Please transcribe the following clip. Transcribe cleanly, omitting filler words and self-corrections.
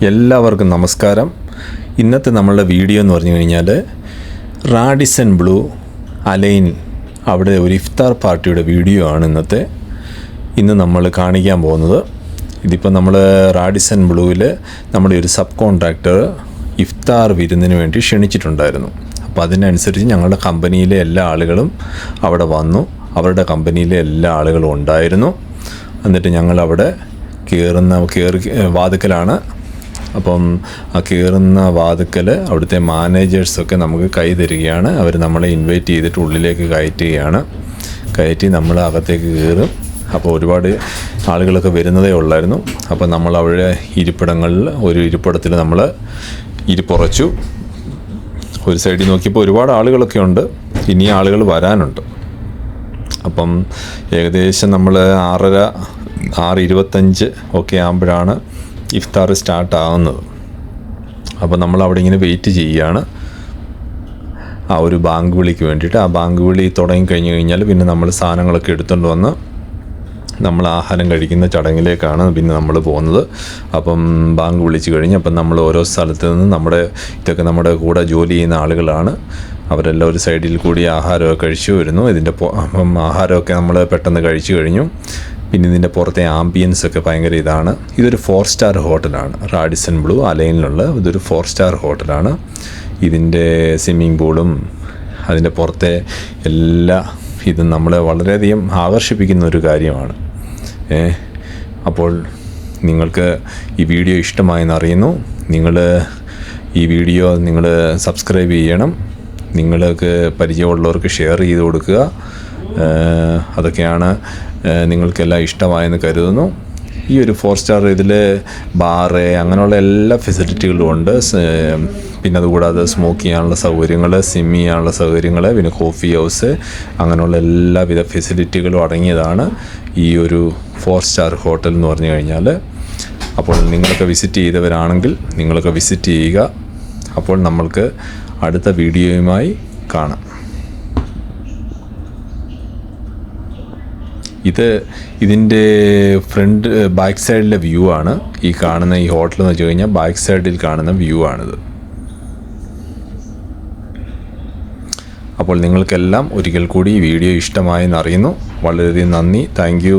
എല്ലാവർക്കും നമസ്കാരം. ഇന്നത്തെ നമ്മളുടെ വീഡിയോ എന്ന് പറഞ്ഞു കഴിഞ്ഞാൽ റാഡിസൺ ബ്ലൂ അലൈൻ അവിടെ ഒരു ഇഫ്താർ പാർട്ടിയുടെ വീഡിയോ ആണ് ഇന്ന് നമ്മൾ കാണിക്കാൻ പോകുന്നത്. ഇതിപ്പോൾ നമ്മൾ റാഡിസൺ ബ്ലൂവിൽ നമ്മുടെ ഒരു സബ് കോൺട്രാക്ടർ ഇഫ്താർ വിരുന്നിന് വേണ്ടി ക്ഷണിച്ചിട്ടുണ്ടായിരുന്നു. അപ്പോൾ അതിനനുസരിച്ച് ഞങ്ങളുടെ കമ്പനിയിലെ എല്ലാ ആളുകളും അവിടെ വന്നു. അവരുടെ കമ്പനിയിലെ എല്ലാ ആളുകളും ഉണ്ടായിരുന്നു. എന്നിട്ട് ഞങ്ങളവിടെ കയറി വാതിക്കലാണ്. അപ്പം ആ കയറുന്ന വാതിക്കൽ അവിടുത്തെ മാനേജേഴ്സൊക്കെ നമുക്ക് കൈ തരികയാണ്. അവർ നമ്മളെ ഇൻവൈറ്റ് ചെയ്തിട്ട് ഉള്ളിലേക്ക് കയറ്റി നമ്മൾ അകത്തേക്ക് കയറും. അപ്പോൾ ഒരുപാട് ആളുകളൊക്കെ വരുന്നതേ ഉള്ളായിരുന്നു. അപ്പോൾ നമ്മൾ അവിടെ ഇരിപ്പിടങ്ങളിൽ ഒരു ഇരിപ്പിടത്തിൽ നമ്മൾ ഇരിപ്പുറച്ചു. ഒരു സൈഡിൽ നോക്കിയപ്പോൾ ഒരുപാട് ആളുകളൊക്കെ ഉണ്ട്. ഇനി ആളുകൾ വരാനുണ്ട്. അപ്പം ഏകദേശം നമ്മൾ 6:25 ഒക്കെ ആകുമ്പോഴാണ് ഇഫ്താർ സ്റ്റാർട്ടാകുന്നത്. അപ്പോൾ നമ്മളവിടെ ഇങ്ങനെ വെയിറ്റ് ചെയ്യുകയാണ് ആ ഒരു ബാങ്ക് വിളിക്ക് വേണ്ടിയിട്ട്. ആ ബാങ്ക് വിളി തുടങ്ങിക്കഴിഞ്ഞ് കഴിഞ്ഞാൽ പിന്നെ നമ്മൾ സാധനങ്ങളൊക്കെ എടുത്തുകൊണ്ട് വന്ന് നമ്മൾ ആഹാരം കഴിക്കുന്ന ചടങ്ങിലേക്കാണ് പിന്നെ നമ്മൾ പോകുന്നത്. അപ്പം ബാങ്ക് വിളിച്ച് കഴിഞ്ഞ് അപ്പം നമ്മൾ ഓരോ സ്ഥലത്ത് നിന്ന് ഇതൊക്കെ നമ്മുടെ കൂടെ ജോലി ചെയ്യുന്ന ആളുകളാണ്. അവരെല്ലാം ഒരു സൈഡിൽ കൂടി ആഹാരമൊക്കെ കഴിച്ചു വരുന്നു. അപ്പം ആഹാരമൊക്കെ നമ്മൾ പെട്ടെന്ന് കഴിച്ചു കഴിഞ്ഞു. പിന്നെ ഇതിൻ്റെ പുറത്തെ ആംബിയൻസ് ഒക്കെ ഭയങ്കര ഇതാണ്. ഇതൊരു 4 സ്റ്റാർ ഹോട്ടലാണ്. റാഡിസൺ ബ്ലൂ അലൈനിലുള്ള ഇതൊരു 4 സ്റ്റാർ ഹോട്ടലാണ്. ഇതിൻ്റെ സ്വിമ്മിംഗ് പൂളും അതിൻ്റെ പുറത്തെ എല്ലാ ഇതും നമ്മളെ വളരെയധികം ആകർഷിപ്പിക്കുന്ന ഒരു കാര്യമാണ്. അപ്പോൾ നിങ്ങൾക്ക് ഈ വീഡിയോ ഇഷ്ടമായെന്ന് അറിയുന്നു. ഈ വീഡിയോ നിങ്ങൾ സബ്സ്ക്രൈബ് ചെയ്യണം. നിങ്ങൾക്ക് പരിചയമുള്ളവർക്ക് ഷെയർ ചെയ്ത് കൊടുക്കുക. അതൊക്കെയാണ് നിങ്ങൾക്കെല്ലാം ഇഷ്ടമായെന്ന് കരുതുന്നു. ഈ ഒരു 4 സ്റ്റാർ ഇതിൽ ബാറ് അങ്ങനെയുള്ള എല്ലാ ഫെസിലിറ്റികളും ഉണ്ട്. പിന്നെ അതുകൂടാതെ സ്മോക്ക് ചെയ്യാനുള്ള സൗകര്യങ്ങൾ, സ്വിം ചെയ്യാനുള്ള സൗകര്യങ്ങൾ, പിന്നെ കോഫി ഹൗസ്, അങ്ങനെയുള്ള എല്ലാവിധ ഫെസിലിറ്റികളും അടങ്ങിയതാണ് ഈ ഒരു 4 സ്റ്റാർ ഹോട്ടൽ എന്ന് പറഞ്ഞു കഴിഞ്ഞാൽ. അപ്പോൾ നിങ്ങളൊക്കെ വിസിറ്റ് ചെയ്തവരാണെങ്കിൽ നിങ്ങളൊക്കെ വിസിറ്റ് ചെയ്യുക. അപ്പോൾ നമ്മൾക്ക് അടുത്ത വീഡിയോയുമായി കാണാം. ഇതിൻ്റെ ബാക്ക് സൈഡിലെ വ്യൂ ആണ് ഈ കാണുന്ന ഈ ഹോട്ടൽ എന്ന് വെച്ച് കഴിഞ്ഞാൽ ബാക്ക് സൈഡിൽ കാണുന്ന വ്യൂ ആണിത്. അപ്പോൾ നിങ്ങൾക്കെല്ലാം ഒരിക്കൽ കൂടി ഈ വീഡിയോ ഇഷ്ടമായെന്ന് അറിയുന്നു. വളരെയധികം നന്ദി. Thank you.